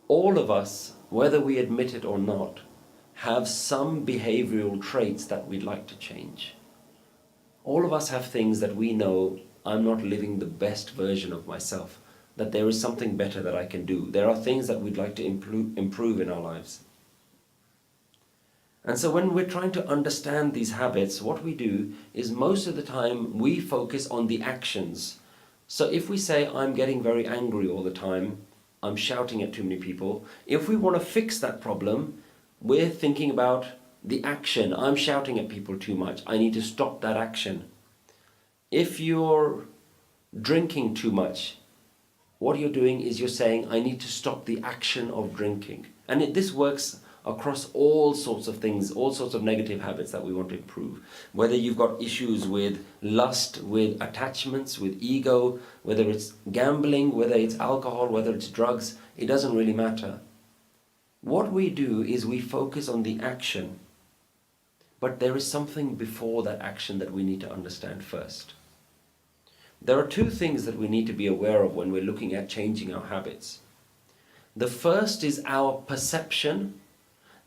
All of us, whether we admit it or not, have some behavioral traits that we'd like to change. All of us have things that we know, I'm not living the best version of myself, that there is something better that I can do. There are things that we'd like to improve in our lives. And so when we're trying to understand these habits, what we do is most of the time we focus on the actions. So if we say, I'm getting very angry all the time, I'm shouting at too many people, if we want to fix that problem, we're thinking about the action. I'm shouting at people too much. I need to stop that action. If you're drinking too much, what you're doing is you're saying, I need to stop the action of drinking. And this works across all sorts of things, all sorts of negative habits that we want to improve. Whether you've got issues with lust, with attachments, with ego, whether it's gambling, whether it's alcohol, whether it's drugs, it doesn't really matter. What we do is we focus on the action, but there is something before that action that we need to understand first. There are two things that we need to be aware of when we're looking at changing our habits. The first is our perception.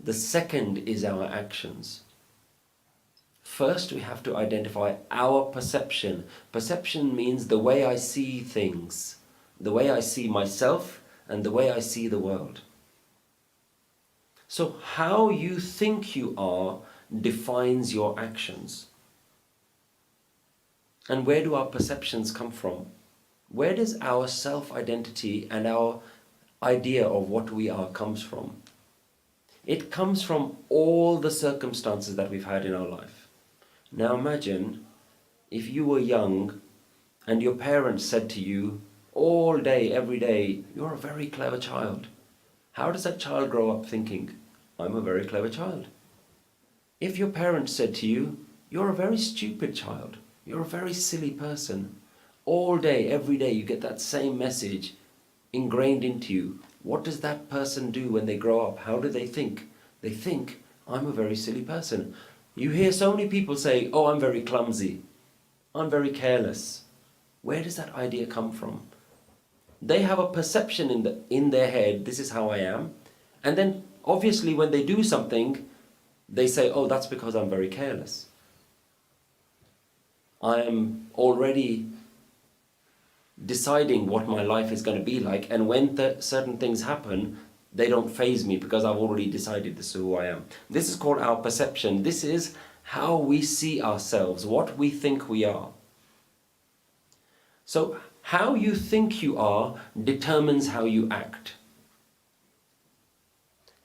The second is our actions. First, we have to identify our perception. Perception means the way I see things, the way I see myself, and the way I see the world. So how you think you are defines your actions. And where do our perceptions come from? Where does our self-identity and our idea of what we are comes from? It comes from all the circumstances that we've had in our life. Now imagine if you were young and your parents said to you all day, every day, you're a very clever child. How does that child grow up thinking, I'm a very clever child? If your parents said to you, you're a very stupid child, you're a very silly person, all day, every day you get that same message ingrained into you. What does that person do when they grow up? How do they think? They think, I'm a very silly person. You hear so many people say, oh, I'm very clumsy, I'm very careless. Where does that idea come from? They have a perception in their head, this is how I am. And then obviously when they do something, they say, oh, that's because I'm very careless. I am already deciding what my life is going to be like, and when certain things happen, they don't faze me because I've already decided this is who I am. This is called our perception. This is how we see ourselves, what we think we are. So how you think you are determines how you act.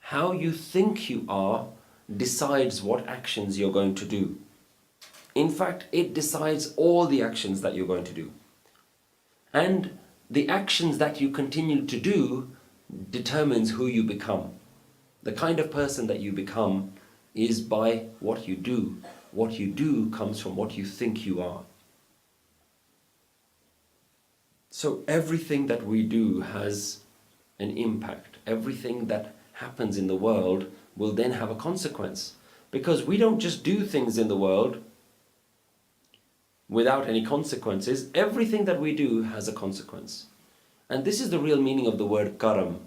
How you think you are decides what actions you're going to do. In fact, it decides all the actions that you're going to do. And the actions that you continue to do determines who you become. The kind of person that you become is by what you do. What you do comes from what you think you are. So everything that we do has an impact. Everything that happens in the world will then have a consequence. Because we don't just do things in the world without any consequences. Everything that we do has a consequence. And this is the real meaning of the word karam.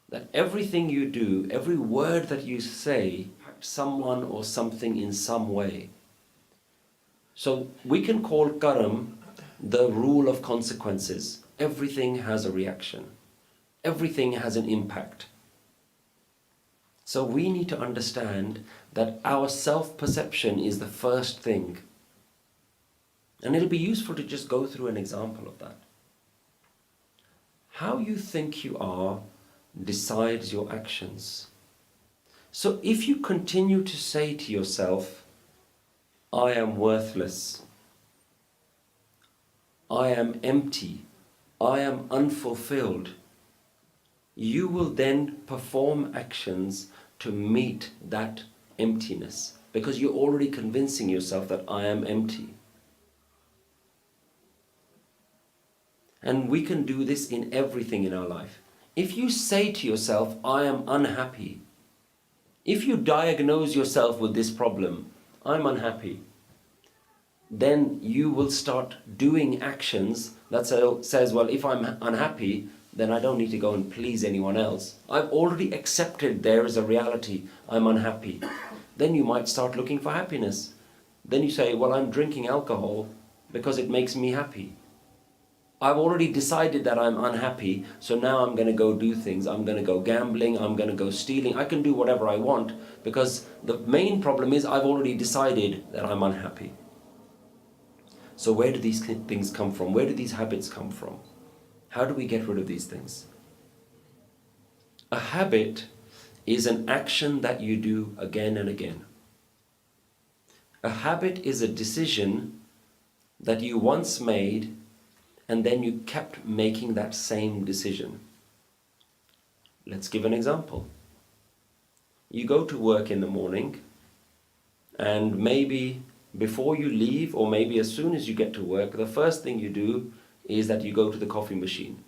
That everything you do, every word that you say, impacts someone or something in some way. So we can call karam the rule of consequences. Everything has a reaction. Everything has an impact. So we need to understand that our self-perception is the first thing. And it'll be useful to just go through an example of that. How you think you are decides your actions. So if you continue to say to yourself, I am worthless, I am empty, I am unfulfilled, you will then perform actions to meet that emptiness, because you're already convincing yourself that I am empty. And we can do this in everything in our life. If you say to yourself, I am unhappy, if you diagnose yourself with this problem, I'm unhappy, then you will start doing actions that says, well, if I'm unhappy, then I don't need to go and please anyone else. I've already accepted there is a reality. I'm unhappy. Then you might start looking for happiness. Then you say, well, I'm drinking alcohol because it makes me happy. I've already decided that I'm unhappy, so now I'm going to go do things. I'm going to go gambling, I'm going to go stealing. I can do whatever I want because the main problem is I've already decided that I'm unhappy. So where do these things come from? Where do these habits come from? How do we get rid of these things? A habit is an action that you do again and again. A habit is a decision that you once made and then you kept making that same decision. Let's give an example. You go to work in the morning, and maybe before you leave, or maybe as soon as you get to work, the first thing you do is that you go to the coffee machine.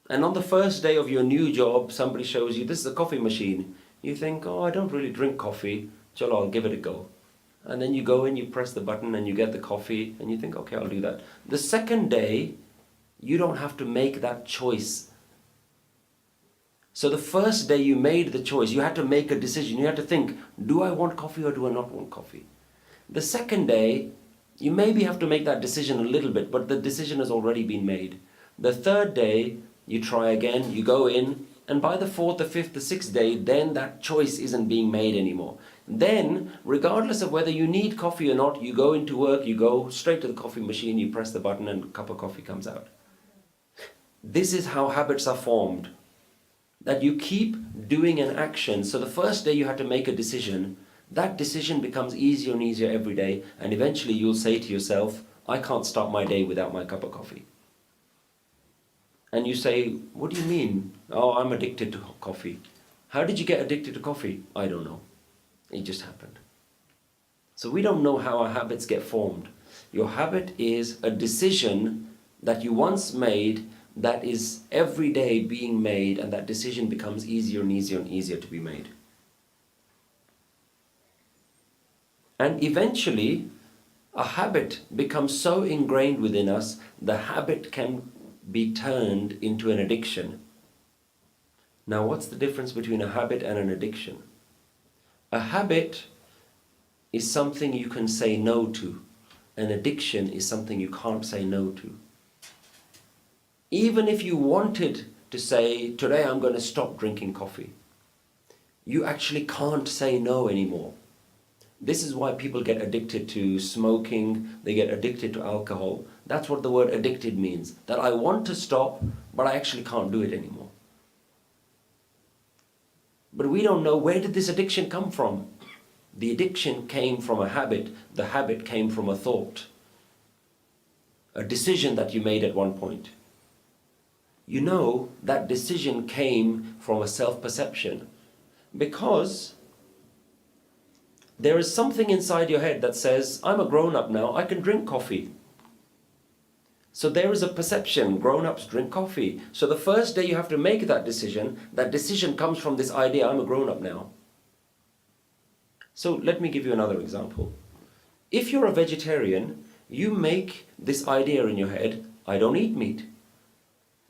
And on the first day of your new job, somebody shows you, this is a coffee machine. You think, oh, I don't really drink coffee, chalo, I'll give it a go. And then you go in, you press the button and you get the coffee and you think, okay, I'll do that. The second day, you don't have to make that choice. So the first day you made the choice, you had to make a decision. You had to think, do I want coffee or do I not want coffee? The second day, you maybe have to make that decision a little bit, but the decision has already been made. The third day, you try again, you go in, and by the fourth, the fifth, the sixth day, then that choice isn't being made anymore. Then, regardless of whether you need coffee or not, you go into work, you go straight to the coffee machine, you press the button and a cup of coffee comes out. This is how habits are formed. That you keep doing an action. So the first day you had to make a decision. That decision becomes easier and easier every day. And eventually you'll say to yourself, I can't start my day without my cup of coffee. And you say, what do you mean? Oh, I'm addicted to coffee. How did you get addicted to coffee? I don't know. It just happened. So we don't know how our habits get formed. Your habit is a decision that you once made that is every day being made, and that decision becomes easier and easier and easier to be made. And eventually, a habit becomes so ingrained within us, the habit can be turned into an addiction. Now, what's the difference between a habit and an addiction? A habit is something you can say no to. An addiction is something you can't say no to. Even if you wanted to say, today I'm going to stop drinking coffee, you actually can't say no anymore. This is why people get addicted to smoking, they get addicted to alcohol. That's what the word addicted means, that I want to stop, but I actually can't do it anymore. But we don't know, where did this addiction come from? The addiction came from a habit, the habit came from a thought, a decision that you made at one point. You know that decision came from a self-perception, because there is something inside your head that says, I'm a grown-up now, I can drink coffee. So there is a perception, grown-ups drink coffee. So the first day you have to make that decision comes from this idea, I'm a grown-up now. So let me give you another example. If you're a vegetarian, you make this idea in your head, I don't eat meat.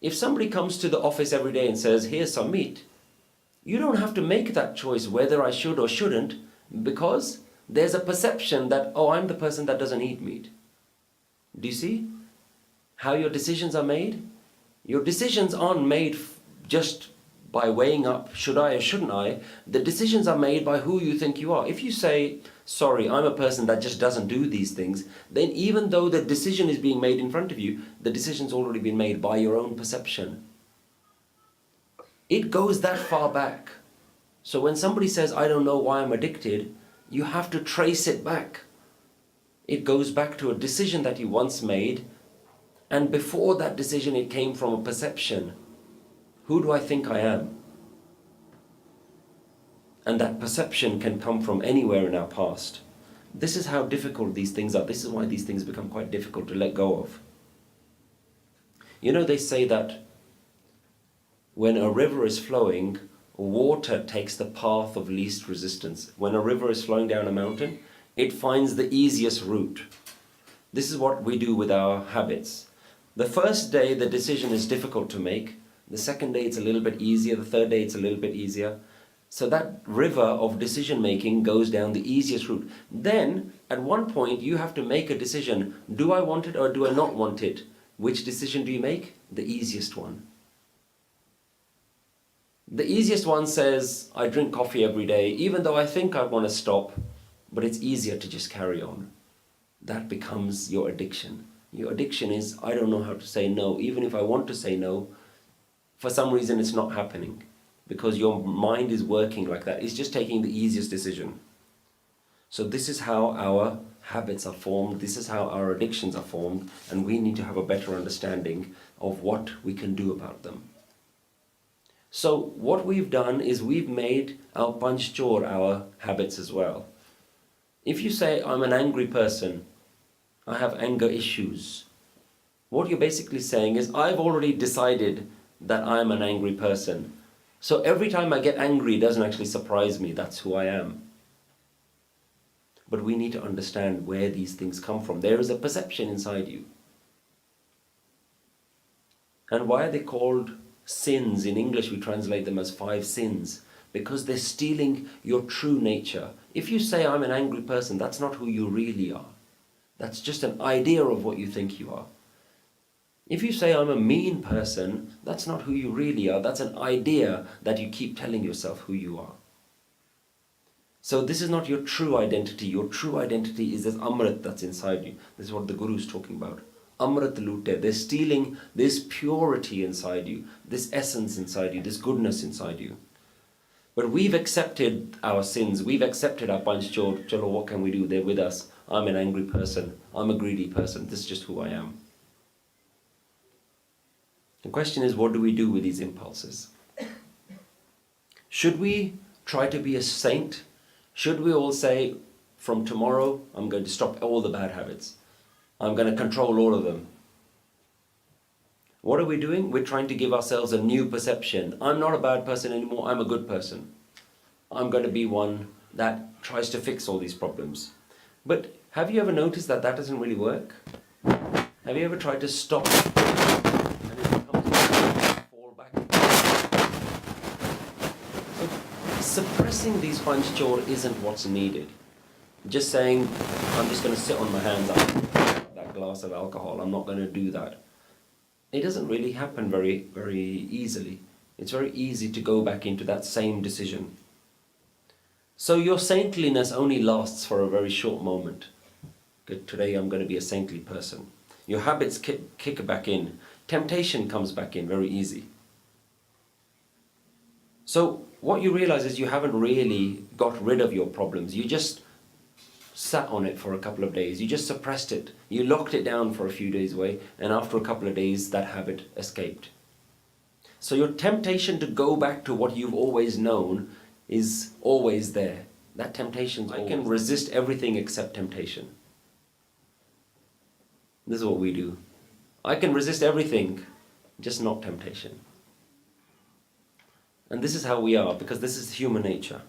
If somebody comes to the office every day and says, here's some meat, you don't have to make that choice whether I should or shouldn't, because there's a perception that, oh, I'm the person that doesn't eat meat. Do you see how your decisions are made? Your decisions aren't made just by weighing up, should I or shouldn't I? The decisions are made by who you think you are. If you say, sorry, I'm a person that just doesn't do these things, then even though the decision is being made in front of you, the decision's already been made by your own perception. It goes that far back. So when somebody says, I don't know why I'm addicted, you have to trace it back. It goes back to a decision that you once made, and before that decision it came from a perception. Who do I think I am? And that perception can come from anywhere in our past. This is how difficult these things are. This is why these things become quite difficult to let go of. You know, they say that when a river is flowing, water takes the path of least resistance. When a river is flowing down a mountain, it finds the easiest route. This is what we do with our habits. The first day the decision is difficult to make. The second day it's a little bit easier. The third day it's a little bit easier. So that river of decision making goes down the easiest route. Then at one point you have to make a decision. Do I want it or do I not want it? Which decision do you make? The easiest one. The easiest one says, I drink coffee every day, even though I think I want to stop, but it's easier to just carry on. That becomes your addiction. Your addiction is, I don't know how to say no. Even if I want to say no, for some reason it's not happening. Because your mind is working like that. It's just taking the easiest decision. So this is how our habits are formed. This is how our addictions are formed. And we need to have a better understanding of what we can do about them. So what we've done is we've made our panch chor our habits as well. If you say, I'm an angry person, I have anger issues, what you're basically saying is, I've already decided that I'm an angry person. So every time I get angry, it doesn't actually surprise me. That's who I am. But we need to understand where these things come from. There is a perception inside you. And why are they called sins? In English, we translate them as 5 sins. Because they're stealing your true nature. If you say, I'm an angry person, that's not who you really are. That's just an idea of what you think you are. If you say, I'm a mean person, that's not who you really are. That's an idea that you keep telling yourself who you are. So this is not your true identity. Your true identity is this Amrit that's inside you. This is what the Guru is talking about. Amrit lute. They're stealing this purity inside you, this essence inside you, this goodness inside you. But we've accepted our sins. We've accepted our panch chor. Chalo, what can we do? They're with us. I'm an angry person. I'm a greedy person. This is just who I am. The question is, what do we do with these impulses? Should we try to be a saint? Should we all say, from tomorrow, I'm going to stop all the bad habits. I'm going to control all of them. What are we doing? We're trying to give ourselves a new perception. I'm not a bad person anymore. I'm a good person. I'm going to be one that tries to fix all these problems. But have you ever noticed that that doesn't really work? Have you ever tried to stop and it becomes fall back? So suppressing these panch chor isn't what's needed. Just saying, I'm just going to sit on my hands after that glass of alcohol. I'm not going to do that. It doesn't really happen very, very easily. It's very easy to go back into that same decision. So your saintliness only lasts for a very short moment. Good, today I'm going to be a saintly person. Your habits kick back in. Temptation comes back in very easy. So what you realize is you haven't really got rid of your problems. You just sat on it for a couple of days. You just suppressed it. You locked it down for a few days away, and after a couple of days that habit escaped. So your temptation to go back to what you've always known is always there. That temptation, I can resist everything except temptation. This is what we do. I can resist everything, just not temptation. And this is how we are, because this is human nature.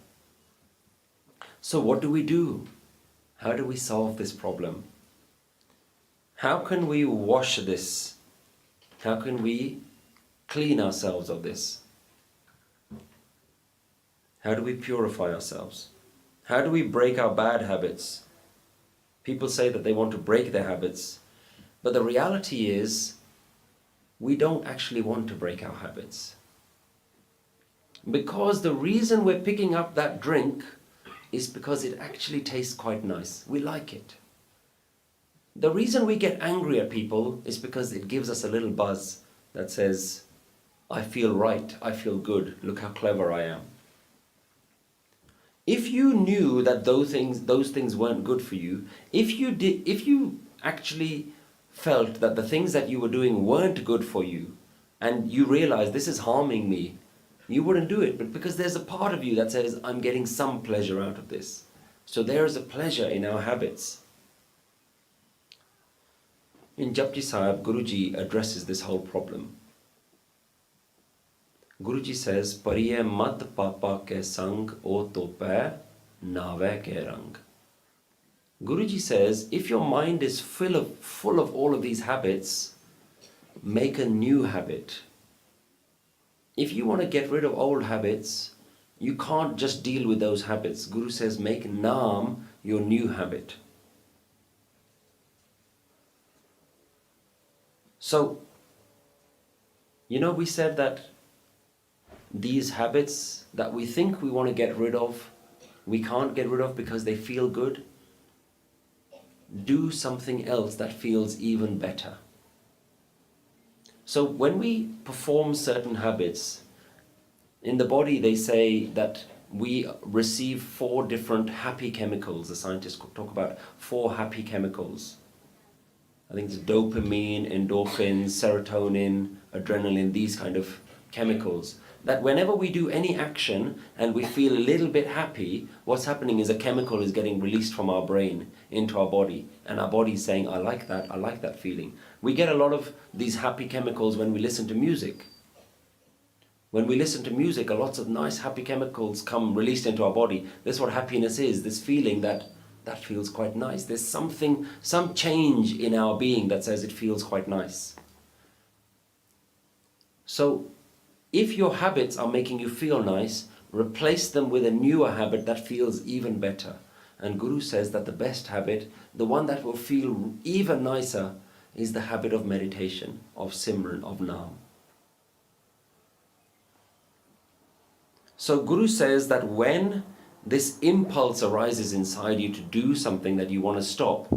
So what do we do? How do we solve this problem? How can we wash this? How can we clean ourselves of this? How do we purify ourselves? How do we break our bad habits? People say that they want to break their habits, but the reality is we don't actually want to break our habits. Because the reason we're picking up that drink is because it actually tastes quite nice. We like it. The reason we get angry at people is because it gives us a little buzz that says, I feel right, I feel good, look how clever I am. If you knew that those things weren't good for you, if you actually felt that the things that you were doing weren't good for you, and you realized this is harming me, you wouldn't do it. But because there's a part of you that says, I'm getting some pleasure out of this. So there is a pleasure in our habits. In Japji Sahib, Guruji addresses this whole problem. Guruji says, Pariye mat papa ke sang o tope nave ke rang. Guruji says, if your mind is full of all of these habits, make a new habit. If you want to get rid of old habits, you can't just deal with those habits. Guru says, make Naam your new habit. So, we said that these habits that we think we want to get rid of, we can't get rid of because they feel good. Do something else that feels even better. So when we perform certain habits, in the body they say that we receive 4 different happy chemicals. The scientists talk about 4 happy chemicals. I think it's dopamine, endorphins, serotonin, adrenaline, these kind of chemicals. That whenever we do any action and we feel a little bit happy, what's happening is a chemical is getting released from our brain into our body. And our body is saying, I like that feeling. We get a lot of these happy chemicals when we listen to music. When we listen to music, lots of nice happy chemicals come released into our body. This is what happiness is, this feeling that feels quite nice. There's some change in our being that says it feels quite nice. So, if your habits are making you feel nice, replace them with a newer habit that feels even better. And Guru says that the best habit, the one that will feel even nicer, is the habit of meditation, of Simran, of Naam. So Guru says that when this impulse arises inside you to do something that you want to stop,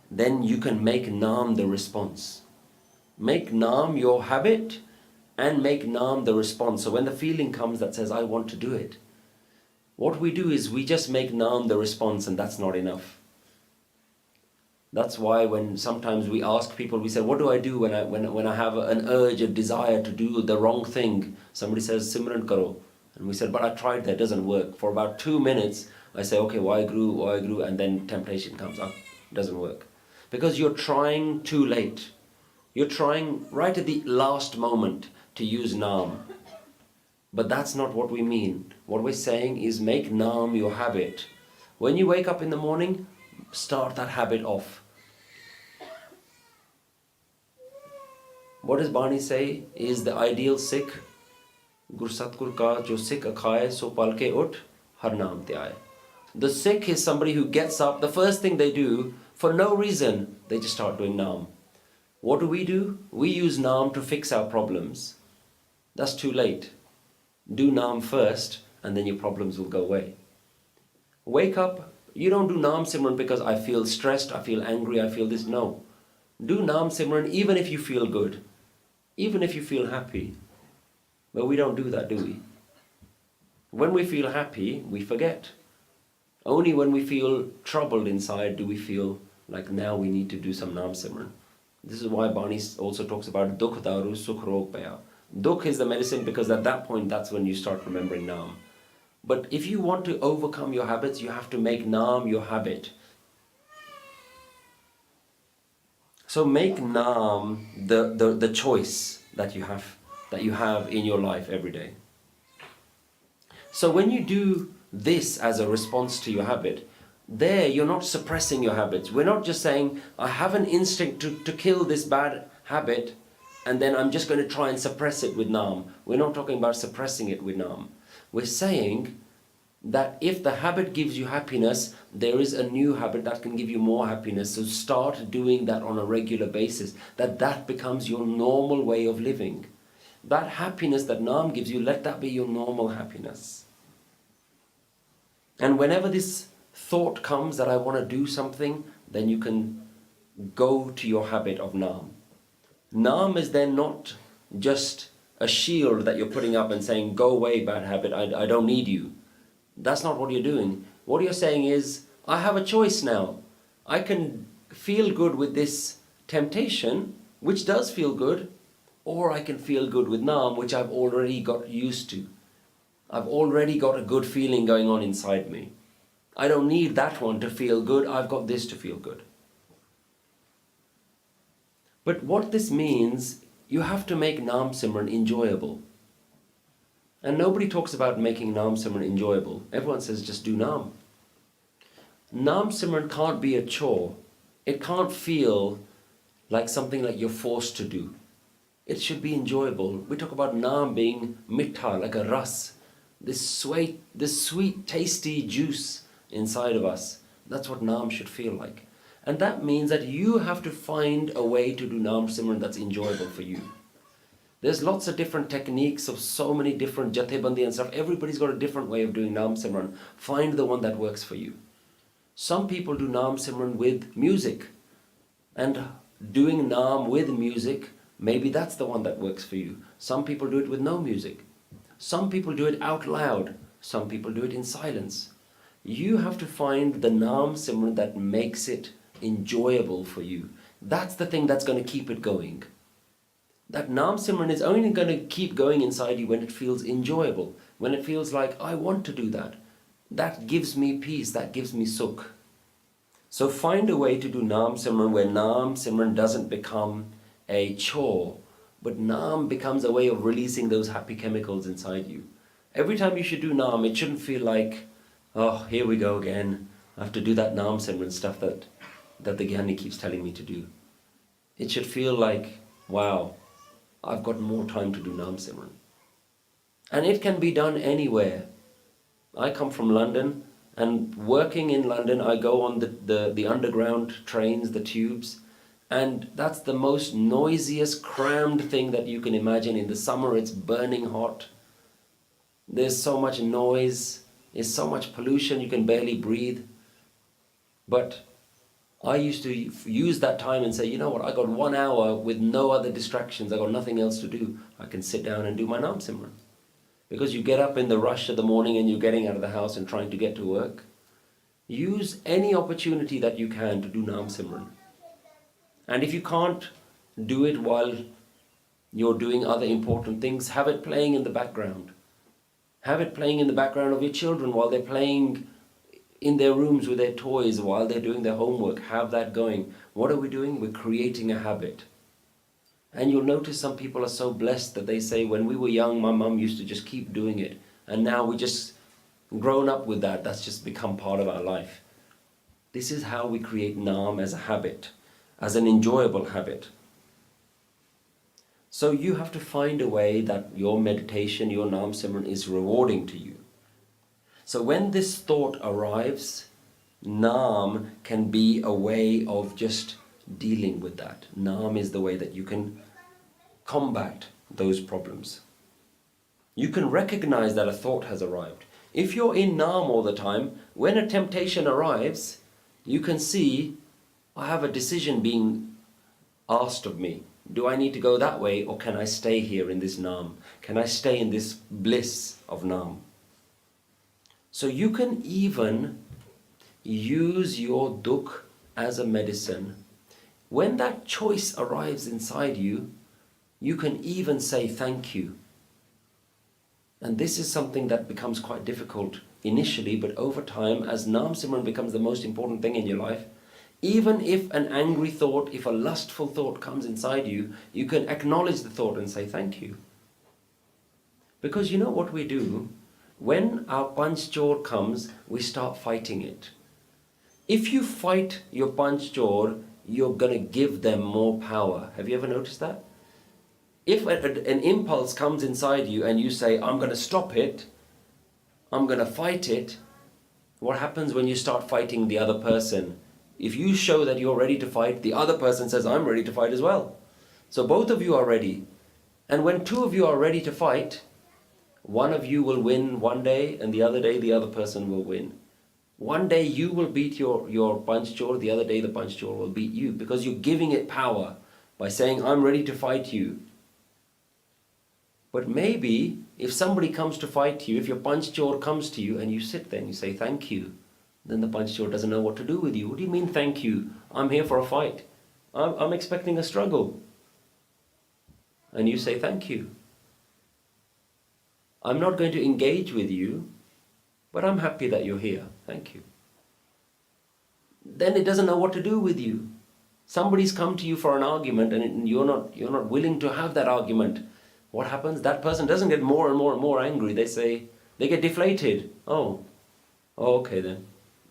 then you can make Naam the response. Make Naam your habit and make Naam the response. So when the feeling comes that says, I want to do it, what we do is we just make Naam the response, and that's not enough. That's why when sometimes we ask people, we say, what do I do when I have an urge, a desire to do the wrong thing? Somebody says, Simran karo. And we said, but I tried that, doesn't work. For about 2 minutes, I say, okay, why Guru, and then temptation comes up. It doesn't work. Because you're trying too late. You're trying right at the last moment to use Naam. But that's not what we mean. What we're saying is make Naam your habit. When you wake up in the morning, start that habit off. What does Bani say is the ideal Sikh? Guru Satgur ka jo Sikh akhaye so palke ut har naam te aaye. The Sikh is somebody who gets up, the first thing they do, for no reason, they just start doing Naam. What do? We use Naam to fix our problems. That's too late. Do Naam first, and then your problems will go away. Wake up, you don't do Naam Simran because I feel stressed, I feel angry, I feel this. No. Do Naam Simran even if you feel good, even if you feel happy. But we don't do that, do we? When we feel happy, we forget. Only when we feel troubled inside do we feel like now we need to do some Naam Simran. This is why Bani also talks about Dukh Daru Sukh Rog Paya. Dukh is the medicine because at that point that's when you start remembering Naam. But if you want to overcome your habits, you have to make Naam your habit. So make Naam the choice that you have in your life every day. So when you do this as a response to your habit, there you're not suppressing your habits. We're not just saying, I have an instinct to kill this bad habit and then I'm just going to try and suppress it with Naam. We're not talking about suppressing it with Naam. We're saying that if the habit gives you happiness, there is a new habit that can give you more happiness. So start doing that on a regular basis. That becomes your normal way of living. That happiness that Naam gives you, let that be your normal happiness. And whenever this thought comes that I want to do something, then you can go to your habit of Naam. Naam is then not just a shield that you're putting up and saying, go away bad habit, I don't need you. That's not what you're doing. What you're saying is, I have a choice now. I can feel good with this temptation, which does feel good, or I can feel good with Naam, which I've already got used to. I've already got a good feeling going on inside me. I don't need that one to feel good, I've got this to feel good. But what this means, you have to make Naam Simran enjoyable. And nobody talks about making Naam Simran enjoyable. Everyone says just do Naam. Naam Simran can't be a chore. It can't feel like something like you're forced to do. It should be enjoyable. We talk about naam being mitha, like a ras, this sweet, tasty juice inside of us. That's what naam should feel like. And that means that you have to find a way to do naam simran that's enjoyable for you. There's lots of different techniques of so many different jathebandi and stuff. Everybody's got a different way of doing naam simran. Find the one that works for you. Some people do naam simran with music, and doing naam with music, maybe that's the one that works for you. Some people do it with no music. Some people do it out loud. Some people do it in silence. You have to find the naam simran that makes it enjoyable for you. That's the thing that's going to keep it going. That naam simran is only going to keep going inside you when it feels enjoyable, when it feels like, I want to do that. That gives me peace, that gives me sukh. So find a way to do naam simran where naam simran doesn't become a chore, but naam becomes a way of releasing those happy chemicals inside you. Every time you should do naam, it shouldn't feel like, oh, here we go again. I have to do that naam simran stuff that the Gyani keeps telling me to do. It should feel like, wow, I've got more time to do naam simran. And it can be done anywhere. I come from London, and working in London, I go on the underground trains, the tubes, and that's the most noisiest, crammed thing that you can imagine. In the summer, it's burning hot. There's so much noise, there's so much pollution, you can barely breathe. But I used to use that time and say, you know what, I got 1 hour with no other distractions, I got nothing else to do. I can sit down and do my naam simran. Because you get up in the rush of the morning and you're getting out of the house and trying to get to work. Use any opportunity that you can to do naam simran. And if you can't do it while you're doing other important things, have it playing in the background. Have it playing in the background of your children while they're playing in their rooms with their toys, while they're doing their homework. Have that going. What are we doing? We're creating a habit. And you'll notice some people are so blessed that they say, when we were young, my mum used to just keep doing it. And now we just grown up with that. That's just become part of our life. This is how we create naam as a habit, as an enjoyable habit. So you have to find a way that your meditation, your naam simran is rewarding to you. So when this thought arrives, naam can be a way of just dealing with that. Naam is the way that you can combat those problems. You can recognize that a thought has arrived. If you're in naam all the time, when a temptation arrives, you can see, I have a decision being asked of me. Do I need to go that way, or can I stay here in this naam? Can I stay in this bliss of naam? So you can even use your dukh as a medicine. When that choice arrives inside you, you can even say thank you. And this is something that becomes quite difficult initially, but over time, as naam simran becomes the most important thing in your life, even if an angry thought, if a lustful thought comes inside you, you can acknowledge the thought and say thank you. Because you know what we do? When our panch chor comes, we start fighting it. If you fight your panch chor, you're going to give them more power. Have you ever noticed that? If an impulse comes inside you and you say, I'm going to stop it, I'm going to fight it, what happens when you start fighting the other person? If you show that you're ready to fight, the other person says, I'm ready to fight as well. So both of you are ready. And when two of you are ready to fight, one of you will win one day, and the other day the other person will win. One day you will beat your panch chor, the other day the panch chor will beat you, because you're giving it power by saying, I'm ready to fight you. But maybe if somebody comes to fight you, if your panch chor comes to you and you sit there and you say thank you, then the panch chor doesn't know what to do with you. What do you mean thank you? I'm here for a fight. I'm expecting a struggle. And you say thank you. I'm not going to engage with you, but I'm happy that you're here. Thank you. Then it doesn't know what to do with you. Somebody's come to you for an argument and you're not willing to have that argument. What happens? That person doesn't get more and more and more angry. They get deflated. Oh, okay then.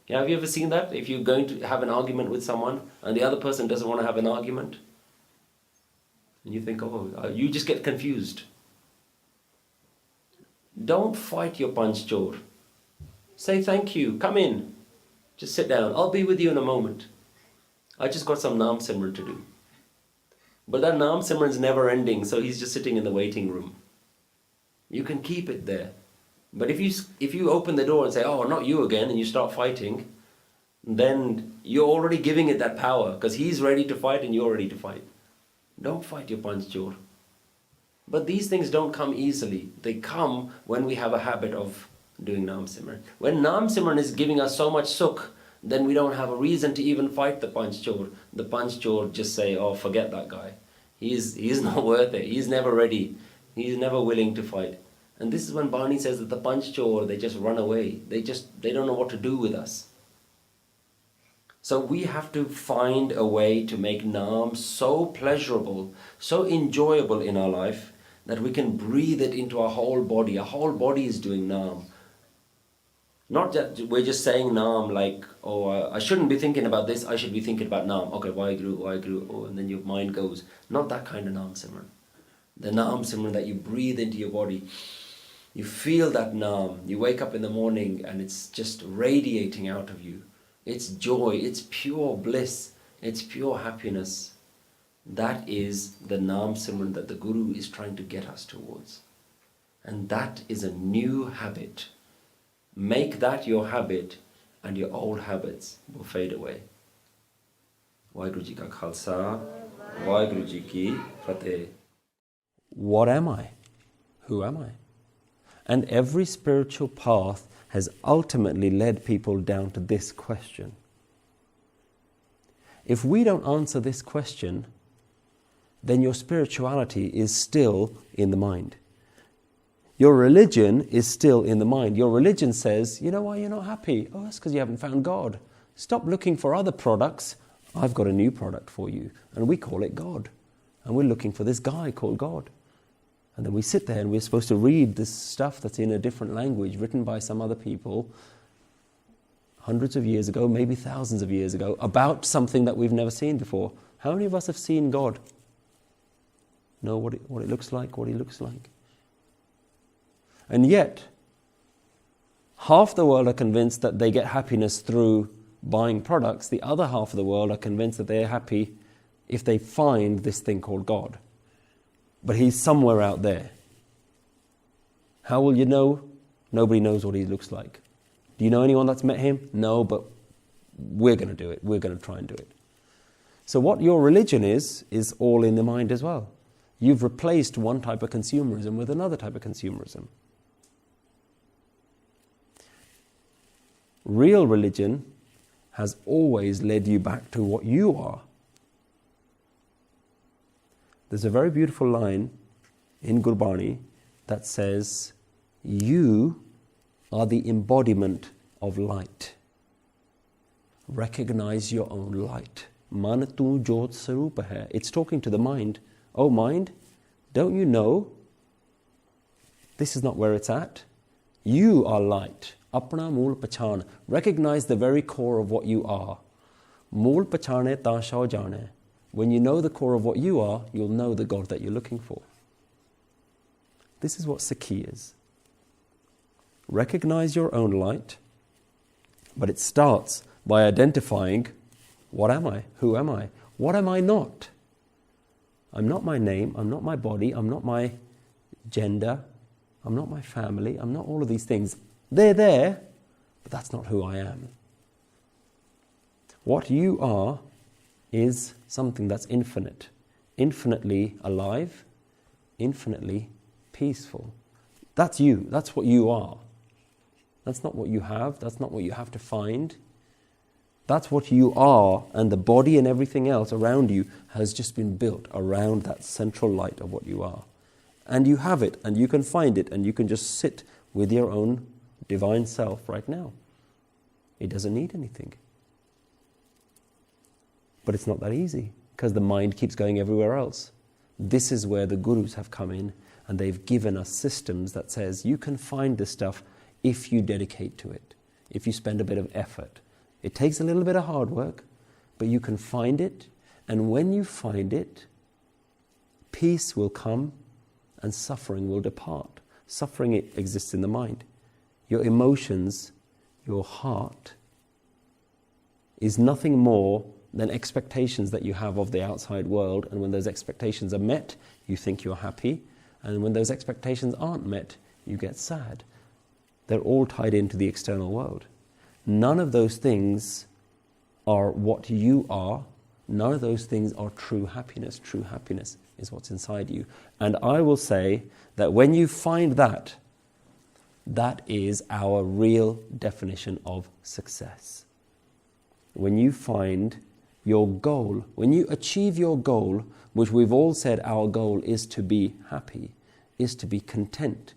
Yeah, have you ever seen that? If you're going to have an argument with someone and the other person doesn't want to have an argument, And you think, oh, you just get confused. Don't fight your panch chor. Say thank you, come in. Just sit down. I'll be with you in a moment. I just got some Naam Simran to do. But that Naam Simran is never ending, so he's just sitting in the waiting room. You can keep it there. But if you open the door and say, oh, not you again, and you start fighting, then you're already giving it that power, because he's ready to fight and you're ready to fight. Don't fight your panch chor. But these things don't come easily. They come when we have a habit of doing Naam Simran. When Naam Simran is giving us so much sukh, then we don't have a reason to even fight the panch chor. The panch chor just say, oh, forget that guy. He's not worth it. He's never ready. He's never willing to fight. And this is when Bani says that the panch chor, they just run away. They don't know what to do with us. So we have to find a way to make Naam so pleasurable, so enjoyable in our life, that we can breathe it into our whole body. Our whole body is doing Naam. Not that we're just saying Naam like, oh, I shouldn't be thinking about this, I should be thinking about Naam. Okay, Waheguru, oh, and then your mind goes. Not that kind of Naam Simran. The Naam Simran that you breathe into your body. You feel that Naam. You wake up in the morning and it's just radiating out of you. It's joy, it's pure bliss, it's pure happiness. That is the Naam Simran that the Guru is trying to get us towards. And that is a new habit. Make that your habit and your old habits will fade away. Waheguru Ji Ka Khalsa, Waheguru Ji Ki Fateh. What am I? Who am I? And every spiritual path has ultimately led people down to this question. If we don't answer this question, then your spirituality is still in the mind. Your religion is still in the mind. Your religion says, you know why you're not happy? Oh, that's because you haven't found God. Stop looking for other products. I've got a new product for you. And we call it God. And we're looking for this guy called God. And then we sit there and we're supposed to read this stuff that's in a different language, written by some other people, hundreds of years ago, maybe thousands of years ago, about something that we've never seen before. How many of us have seen God? Know what it looks like, what He looks like? And yet, half the world are convinced that they get happiness through buying products. The other half of the world are convinced that they're happy if they find this thing called God. But He's somewhere out there. How will you know? Nobody knows what He looks like. Do you know anyone that's met Him? No, but we're going to do it. We're going to try and do it. So what your religion is all in the mind as well. You've replaced one type of consumerism with another type of consumerism. Real religion has always led you back to what you are. There's a very beautiful line in Gurbani that says, you are the embodiment of light. Recognize your own light. Man tu jot sarupa hai. It's talking to the mind. Oh mind, don't you know this is not where it's at? You are light. Apna mool pachan. Recognize the very core of what you are. Mool pachane ta shao jane. When you know the core of what you are, you'll know the God that you're looking for. This is what Sakhi is. Recognize your own light, but it starts by identifying, what am I? Who am I? What am I not? I'm not my name, I'm not my body, I'm not my gender, I'm not my family, I'm not all of these things. They're there, but that's not who I am. What you are is something that's infinite, infinitely alive, infinitely peaceful. That's you, that's what you are. That's not what you have, that's not what you have to find. That's what you are, and the body and everything else around you has just been built around that central light of what you are. And you have it, and you can find it, and you can just sit with your own divine self right now. It doesn't need anything. But it's not that easy, because the mind keeps going everywhere else. This is where the gurus have come in, and they've given us systems that says you can find this stuff if you dedicate to it, if you spend a bit of effort. It takes a little bit of hard work, but you can find it, and when you find it, peace will come and suffering will depart. Suffering exists in the mind. Your emotions, your heart, is nothing more than expectations that you have of the outside world, and when those expectations are met, you think you're happy, and when those expectations aren't met, you get sad. They're all tied into the external world. None of those things are what you are. None of those things are true happiness. True happiness is what's inside you. And I will say that when you find that, that is our real definition of success. When you find your goal, when you achieve your goal, which we've all said our goal is to be happy, is to be content.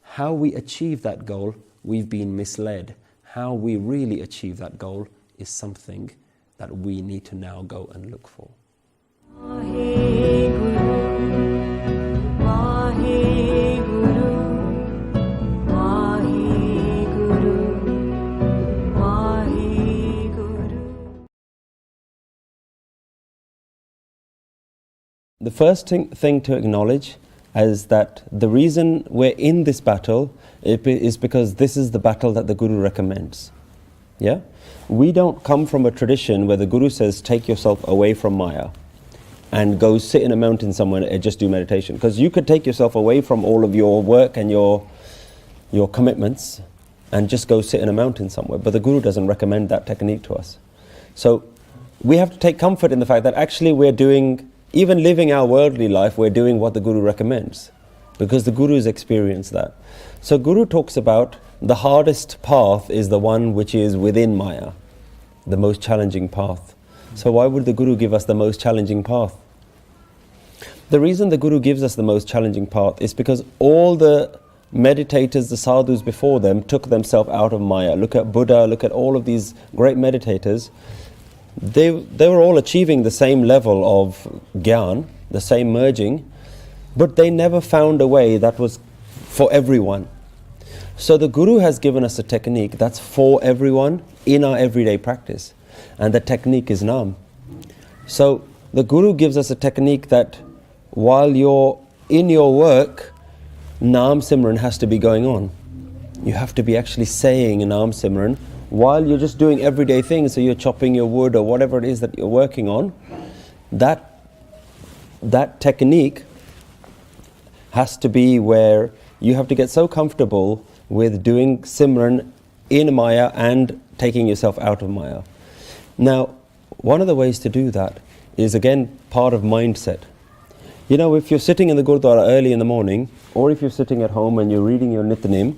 How we achieve that goal, we've been misled. How we really achieve that goal is something that we need to now go and look for. The first thing to acknowledge is that the reason we're in this battle is because this is the battle that the Guru recommends. Yeah? We don't come from a tradition where the Guru says, take yourself away from Maya and go sit in a mountain somewhere and just do meditation. Because you could take yourself away from all of your work and your commitments and just go sit in a mountain somewhere. But the Guru doesn't recommend that technique to us. So we have to take comfort in the fact that actually we're doing, even living our worldly life, we're doing what the Guru recommends. Because the Guru's experienced that. So Guru talks about the hardest path is the one which is within Maya, the most challenging path. So why would the Guru give us the most challenging path? The reason the Guru gives us the most challenging path is because all the meditators, the sadhus before them, took themselves out of Maya. Look at Buddha, look at all of these great meditators. They were all achieving the same level of jnana, the same merging, but they never found a way that was for everyone. So the Guru has given us a technique that's for everyone in our everyday practice. And the technique is Naam. So the Guru gives us a technique that while you're in your work, Naam Simran has to be going on. You have to be actually saying Naam Simran while you're just doing everyday things. So you're chopping your wood or whatever it is that you're working on. That technique has to be where you have to get so comfortable with doing Simran in Maya and taking yourself out of Maya. Now, one of the ways to do that is again part of mindset. You know, if you're sitting in the Gurdwara early in the morning, or if you're sitting at home and you're reading your Nityanim,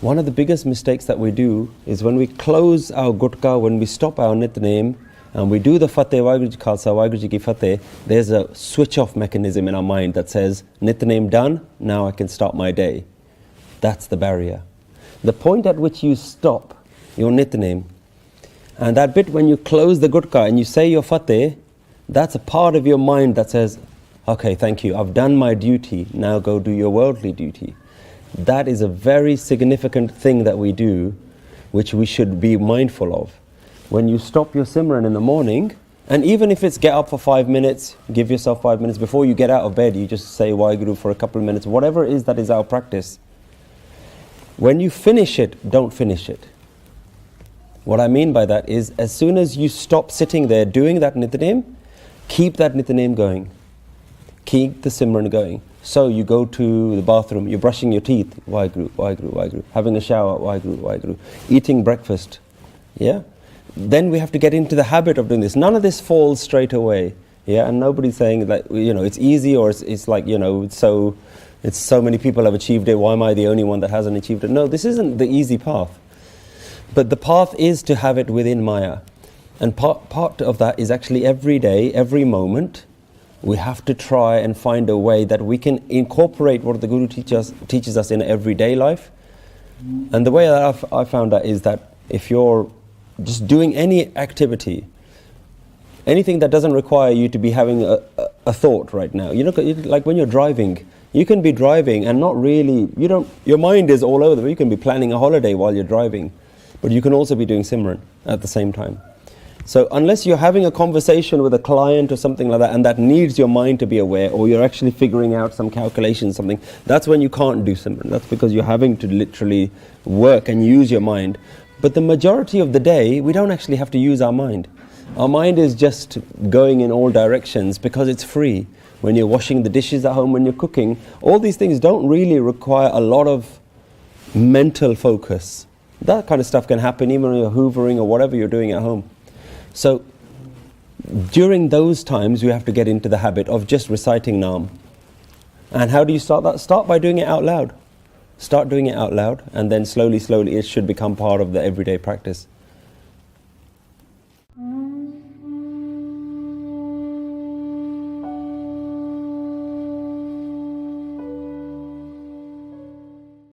one of the biggest mistakes that we do is when we close our gutka, when we stop our Nityanim, and we do the Fateh, Waheguru Ji Khalsa, Waheguru Ji Ki Fateh, there's a switch-off mechanism in our mind that says, Nityanim done, now I can start my day. That's the barrier. The point at which you stop your Nityanim, and that bit when you close the gutka and you say your Fateh, that's a part of your mind that says, okay, thank you, I've done my duty, now go do your worldly duty. That is a very significant thing that we do, which we should be mindful of. When you stop your Simran in the morning, and even if it's get up for 5 minutes, give yourself 5 minutes, before you get out of bed, you just say Waheguru for a couple of minutes, whatever it is that is our practice. When you finish it, don't finish it. What I mean by that is, as soon as you stop sitting there doing that Nityanim, keep that Nityanim going. Keep the Simran going. So you go to the bathroom, you're brushing your teeth, Waheguru, Waheguru, Waheguru. Having a shower, Waheguru, Waheguru. Eating breakfast, yeah? Then we have to get into the habit of doing this. None of this falls straight away, yeah? And nobody's saying that, you know, it's easy or it's like, you know, it's so many people have achieved it, why am I the only one that hasn't achieved it? No, this isn't the easy path. But the path is to have it within Maya. And part of that is actually every day, every moment, we have to try and find a way that we can incorporate what the Guru teaches us in everyday life. And the way that I found that is that if you're just doing any activity, anything that doesn't require you to be having a thought right now. You know, like when you're driving, you can be driving and not really, your mind is all over. You can be planning a holiday while you're driving, but you can also be doing Simran at the same time. So unless you're having a conversation with a client or something like that, and that needs your mind to be aware, or you're actually figuring out some calculation, something, that's when you can't do Simran. That's because you're having to literally work and use your mind. But the majority of the day, we don't actually have to use our mind. Our mind is just going in all directions because it's free. When you're washing the dishes at home, when you're cooking, all these things don't really require a lot of mental focus. That kind of stuff can happen even when you're hoovering or whatever you're doing at home. So during those times, you have to get into the habit of just reciting Naam. And how do you start that? Start by doing it out loud. Start doing it out loud, and then slowly, it should become part of the everyday practice.